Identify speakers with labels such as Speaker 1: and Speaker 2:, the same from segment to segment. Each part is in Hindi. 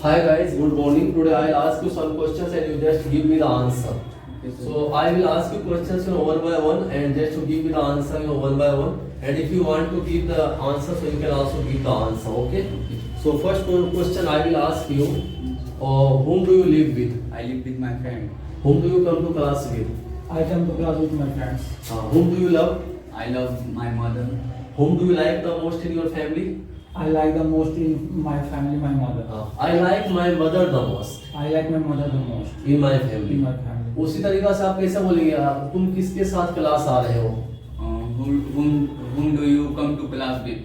Speaker 1: Hi guys, good morning. Today I'll ask you some questions and you just give me the answer. So I will ask you questions one by one and just to give me the answer one by one. And if you want to give the answer, so you can also give the answer. Okay? So first question I will ask you. Whom do you live with?
Speaker 2: I live with my friend.
Speaker 1: Whom do you come to class with?
Speaker 3: I come to class with my friends.
Speaker 1: Whom do you love?
Speaker 2: I love my mother.
Speaker 1: Whom do you like the most in your family?
Speaker 3: I like the most in my family my mother.
Speaker 1: I like my mother the most
Speaker 3: I like my mother the most
Speaker 1: in my
Speaker 3: in
Speaker 1: family.
Speaker 3: my family.
Speaker 1: उसी तरीका से आप कैसे बोलेंगे तुम किसके साथ क्लास आ रहे हो?
Speaker 2: Whom do you come to class with?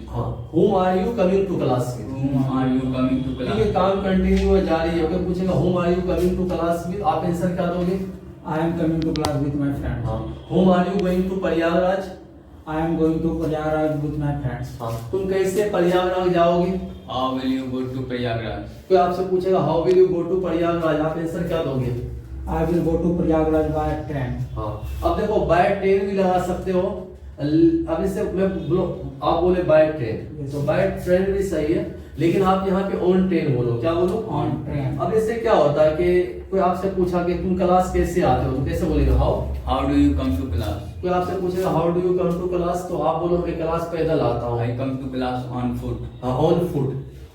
Speaker 1: Whom are you coming to class with?
Speaker 2: Whom are you coming to
Speaker 1: ठीक
Speaker 2: class?
Speaker 1: है, काम कंटिन्यू है, जारी है। अगर पूछेगा whom are you coming to class with, आप आंसर क्या दोगे?
Speaker 3: I am coming to class with my friends.
Speaker 1: Whom are you going to Prayagraj?
Speaker 3: I am going to Prayagraj with my friends.
Speaker 1: तुम कैसे प्रयागराज जाओगे?
Speaker 2: How will you go to Prayagraj?
Speaker 1: कोई आपसे पूछेगा how will you go to Prayagraj, आप आंसर क्या दोगे?
Speaker 3: I will go to Prayagraj by train.
Speaker 1: अब देखो बाय ट्रेन भी लगा सकते हो। अब इससे मैं आप बोले बाय ट्रेन, तो बाय ट्रेन भी सही है, लेकिन आप यहाँ पे ऑन ट्रेन बोलो। क्या बोलो?
Speaker 3: On train.
Speaker 1: अब इससे क्या होता है कि कोई आपसे पूछा कि तुम क्लास कैसे आते हो, तो कैसे बोलेगा how?
Speaker 2: How do you come to class?
Speaker 1: कोई आपसे पूछेगा how do you come to class, तो आप बोलो मैं क्लास पैदल आता हूँ,
Speaker 2: I come to class on foot.
Speaker 1: On foot.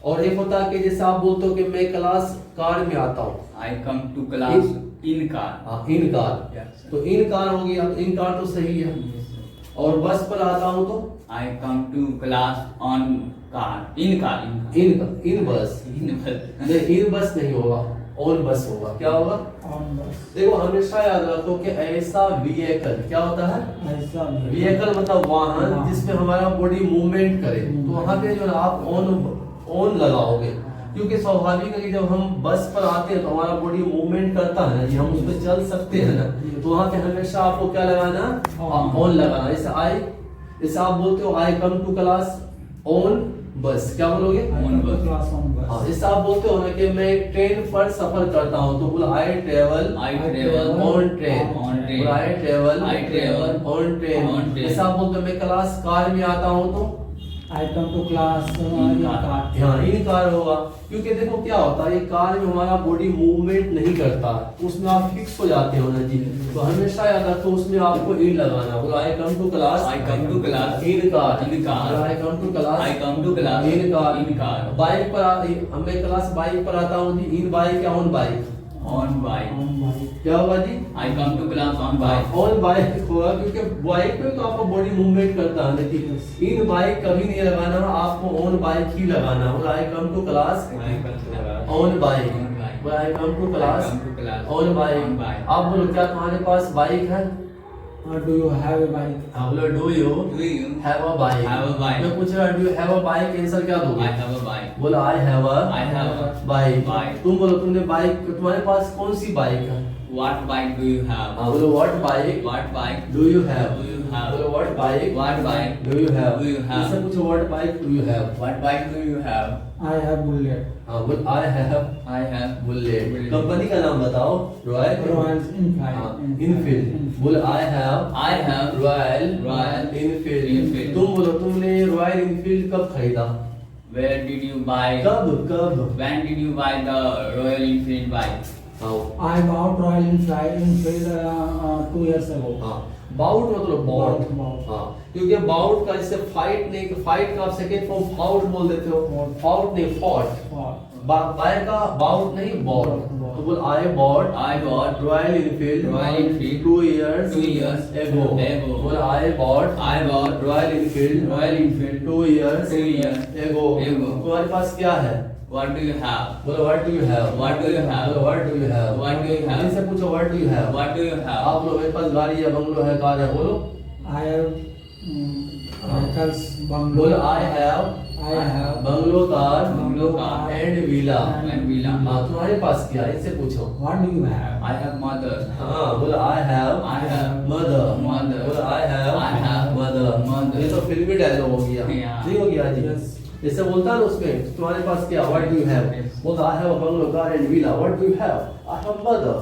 Speaker 1: और एक होता है कि जैसे आप बोलते हो कि मैं क्लास कार में आता हूँ,
Speaker 2: I come to class in car.
Speaker 1: In car.
Speaker 2: Yes, sir.
Speaker 1: तो इन कार हो गया, तो इन कार तो सही है। और बस पर आता हूँ तो
Speaker 2: I come to class on car. In car.
Speaker 1: इन बस।
Speaker 2: In bus.
Speaker 1: नहीं, इन बस नहीं होगा, ऑन बस होगा। क्या होगा?
Speaker 3: On bus.
Speaker 1: देखो हमेशा याद रखो कि ऐसा व्हीकल क्या होता है?
Speaker 3: ऐसा
Speaker 1: व्हीकल मतलब वाहन
Speaker 3: वाहन।
Speaker 1: जिसमें हमारा बॉडी मूवमेंट करे, तो वहाँ पे जो है आप ऑन लगाओगे, क्योंकि स्वाभाविक है कि जब हम बस पर आते हैं तो हमारा बॉडी मूवमेंट करता है ना जी, हम उस पर चल सकते हैं ना, तो वहाँ पे हमेशा आपको क्या लगाना? ऑन लगाना। जैसे आप बोलते हो आई कम टू क्लास ऑन बस, क्या बोलोगे?
Speaker 3: I come to class on bus.
Speaker 1: जैसे आप बोलते हो ना कि मैं ट्रेन पर सफर करता हूँ, तो बोलो I travel
Speaker 2: I travel
Speaker 1: on train.
Speaker 2: on train.
Speaker 1: I travel
Speaker 2: I travel
Speaker 1: on train.
Speaker 2: on train.
Speaker 1: जैसे आप बोलते हो मैं क्लास कार में आता हूँ, तो
Speaker 3: I come to class in car.
Speaker 1: हाँ इन कार होगा, क्योंकि देखो क्या होता है, ये कार में हमारा बॉडी मूवमेंट नहीं करता, उसमें आप फिक्स हो जाते हो ना जी, तो हमेशा याद रखो उसमें आपको इन लगाना। बोलो I come to class
Speaker 2: I come to class
Speaker 1: in car.
Speaker 2: in car.
Speaker 1: I come to class
Speaker 2: I come to class
Speaker 1: in car.
Speaker 2: in car.
Speaker 1: Bike पर मैं क्लास बाइक पर आता हूँ जी, इन बाइक या on bike?
Speaker 2: On bike.
Speaker 3: On bike.
Speaker 1: क्या होगा जी?
Speaker 2: I come to class on bike.
Speaker 1: On bike होगा, क्योंकि बाइक पे तो आपका बॉडी मूवमेंट करता है, लेकिन इन बाइक कभी नहीं लगाना, आपको ऑन बाइक ही लगाना। बोला I come to class
Speaker 2: I come to class
Speaker 1: on bike.
Speaker 2: on bike.
Speaker 1: बोला I come to class
Speaker 2: I come to class
Speaker 1: on
Speaker 2: on
Speaker 1: bike.
Speaker 2: bike.
Speaker 1: आप बोलो क्या तुम्हारे पास बाइक है?
Speaker 3: Do you have a bike?
Speaker 1: आप बोलो do you
Speaker 2: Do you
Speaker 1: have a bike.
Speaker 2: have a bike?
Speaker 1: मैं पूछ रहा do you have a bike, answer क्या
Speaker 2: I
Speaker 1: दोगे?
Speaker 2: have a bike.
Speaker 1: बोला I have
Speaker 2: I
Speaker 1: a
Speaker 2: have a
Speaker 1: bike.
Speaker 2: bike.
Speaker 1: तुम बोलो तुमने बाइक, तुम्हारे पास कौन सी बाइक है?
Speaker 2: What bike do you have?
Speaker 1: हाँ बोलो what bike
Speaker 2: What bike
Speaker 1: do you have?
Speaker 2: do you have?
Speaker 1: बोलो what bike
Speaker 2: What bike
Speaker 1: do you have?
Speaker 2: do you have?
Speaker 1: इससे पूछो what bike do you have?
Speaker 2: What bike do you have?
Speaker 3: I have bullet.
Speaker 1: हाँ बोल I have
Speaker 2: I have
Speaker 1: bullet.
Speaker 2: Bullet.
Speaker 1: Company का नाम बताओ। Royal
Speaker 3: Royal Enfield.
Speaker 1: इनफील्ड। बोल I have
Speaker 2: I have
Speaker 1: royal
Speaker 2: Royal
Speaker 1: Enfield.
Speaker 2: Enfield.
Speaker 1: तुम बोलो तुमने रॉयल इनफील्ड कब खरीदा?
Speaker 2: Where did you buy?
Speaker 1: कब?
Speaker 2: When did you buy the Royal Enfield bike?
Speaker 1: हाँ
Speaker 3: I bought Royal Enfield 2 years ago.
Speaker 1: हाँ बाउट मतलब बाउट।
Speaker 3: Bout.
Speaker 1: हाँ क्योंकि बाउट का जैसे फाइट नहीं, फाइट का आप सेकेंड फॉर्म फाउट बोल देते हो, फाउट नहीं फॉट। बाय का बाउट नहीं बॉट। तो बोल I bought
Speaker 2: I bought
Speaker 1: royal Enfield
Speaker 2: Royal Enfield
Speaker 1: 2 years
Speaker 2: 2 years
Speaker 1: ago।
Speaker 2: ago।
Speaker 1: बोल I bought
Speaker 2: I bought
Speaker 1: royal Enfield
Speaker 2: Royal Enfield
Speaker 1: 2 years
Speaker 2: 2 years
Speaker 1: ago।
Speaker 2: ago।
Speaker 1: तुम्हारे पास क्या है?
Speaker 2: What do you have?
Speaker 1: बोलो what do you have?
Speaker 2: What do you have?
Speaker 1: बोलो what do you have?
Speaker 2: What do you have?
Speaker 1: इनसे पूछो what do you have?
Speaker 2: What do you have?
Speaker 1: आप लोग मेरे पास गाड़ी है, बंगलो है, कार है, बोलो।
Speaker 3: I have vehicles, bungalow.
Speaker 1: बोलो I have
Speaker 3: I have
Speaker 1: bungalow, car
Speaker 2: Bungalow, car
Speaker 1: and villa.
Speaker 2: and villa.
Speaker 1: हाँ तुम्हारे पास क्या है? इनसे पूछो।
Speaker 3: What do you have?
Speaker 2: I have mother.
Speaker 1: हाँ बोलो I have
Speaker 2: I have
Speaker 1: mother.
Speaker 2: mother.
Speaker 1: बोलो I have
Speaker 2: I have
Speaker 1: mother.
Speaker 2: mother.
Speaker 1: ये तो फिल्मी डायलॉग हो गया।
Speaker 2: Yeah.
Speaker 1: ठीक हो गया जी।
Speaker 3: Yes.
Speaker 1: जैसे बोलता है ना उसमें तुम्हारे पास क्या? What do you have?
Speaker 2: Yes.
Speaker 1: बोलता I have a bungalow, car and villa. What do you have? I have mother.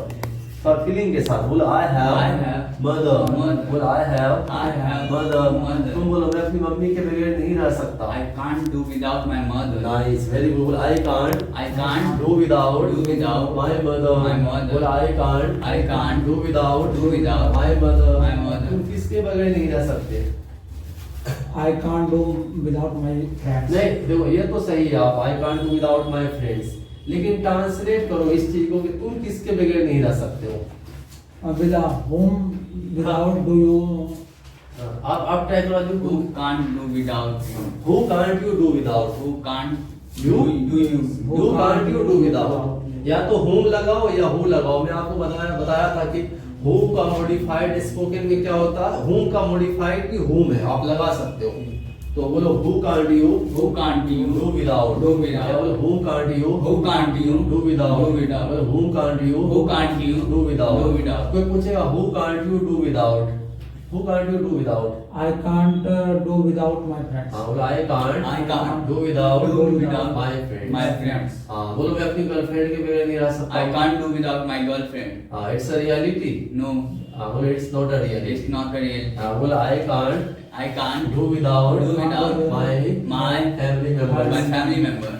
Speaker 1: Feeling के साथ बोलो आई
Speaker 2: I
Speaker 1: have
Speaker 2: have
Speaker 1: mother,
Speaker 2: mother.
Speaker 1: बोलो I have
Speaker 2: I have
Speaker 1: mother.
Speaker 2: mother.
Speaker 1: तुम बोलो मैं अपनी मम्मी के बगैर नहीं रह सकता।
Speaker 2: I can't do without my mother.
Speaker 1: Nice, very good. I can't
Speaker 2: I can't
Speaker 1: do without
Speaker 2: do without
Speaker 1: my mother.
Speaker 2: my mother.
Speaker 1: बोलो I can't
Speaker 2: I can't
Speaker 1: do without
Speaker 2: do without
Speaker 1: my mother.
Speaker 2: my mother.
Speaker 1: तुम किसके बगैर नहीं रह सकते?
Speaker 3: I can't do without my friends.
Speaker 1: नहीं देखो ये तो सही है, आप I can't do without my friends, लेकिन ट्रांसलेट करो इस चीज को कि तुम किसके बगैर नहीं रह सकते हो।
Speaker 3: Without whom, without do you,
Speaker 1: आप ट्राई करो।
Speaker 2: Who can't do without you?
Speaker 1: Who can't you do without?
Speaker 2: Who can't
Speaker 1: You?
Speaker 2: do you?
Speaker 1: You can't you do without. या तो हुम लगाओ या हु लगाओ। मैं आपको बताया था कि हु का मॉडिफाइड स्पोकन में क्या होता है, हुम का मॉडिफाइड भी हुम है, आप लगा सकते हो। तो बोलो who can't you
Speaker 2: Who can't you
Speaker 1: do without?
Speaker 2: do without?
Speaker 1: बोलो who can't you
Speaker 2: Who can't you
Speaker 1: do without?
Speaker 2: do without?
Speaker 1: बोलो who can't you
Speaker 2: Who can't you
Speaker 1: do without?
Speaker 2: do without?
Speaker 1: कोई पूछेगा who can't you do without? Who can't you do without?
Speaker 3: I can't do without my friends.
Speaker 1: हाँ बोलो I can't
Speaker 2: I can't
Speaker 1: do without
Speaker 2: do without
Speaker 1: my friends.
Speaker 2: my friends.
Speaker 1: हाँ बोलो मैं अपनी गर्लफ्रेंड के बगैर नहीं रह सकता।
Speaker 2: I can't do without my girlfriend.
Speaker 1: हाँ इट्स अ रियलिटी।
Speaker 2: No,
Speaker 1: हाँ बोलो it's not a reality.
Speaker 2: it's not a real.
Speaker 1: हाँ बोलो I can't
Speaker 2: I can't
Speaker 1: do without
Speaker 2: do without
Speaker 1: my family
Speaker 2: my
Speaker 1: members.
Speaker 2: family member.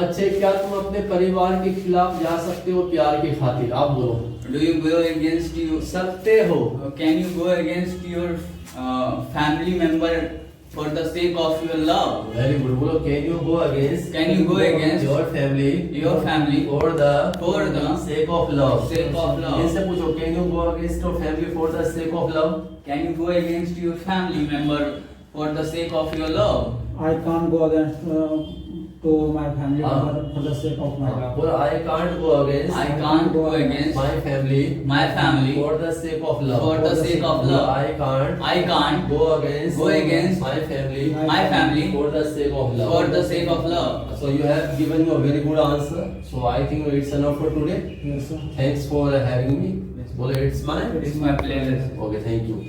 Speaker 1: अच्छे, क्या तुम अपने परिवार के खिलाफ जा सकते हो प्यार की खातिर? आप बोलो
Speaker 2: Do you go against you?
Speaker 1: सकते हो।
Speaker 2: Can you go against your family member for the sake of your love?
Speaker 1: Very good. बोलो can you go against?
Speaker 2: Can you go against
Speaker 1: your family
Speaker 2: your family
Speaker 1: for
Speaker 2: for the
Speaker 1: sake of love?
Speaker 2: sake of love?
Speaker 1: इनसे पूछो can you go against your family for the sake of love?
Speaker 2: Can you go against your family member for the sake of your love?
Speaker 3: I can't go against to my family member for the sake of my love.
Speaker 1: बोलो I can't go against
Speaker 2: I can't go against
Speaker 1: my family
Speaker 2: my family
Speaker 1: for the sake of love.
Speaker 2: for the sake of love.
Speaker 1: I can't
Speaker 2: go
Speaker 1: go against
Speaker 2: my
Speaker 1: family
Speaker 2: my family
Speaker 1: for the sake of love.
Speaker 2: for the sake of love.
Speaker 1: So you have given a very good answer. So I think it's enough for today.
Speaker 3: Yes, sir.
Speaker 1: Thanks for having me. Bolo, it's my.
Speaker 2: It's my pleasure.
Speaker 1: Okay, thank you.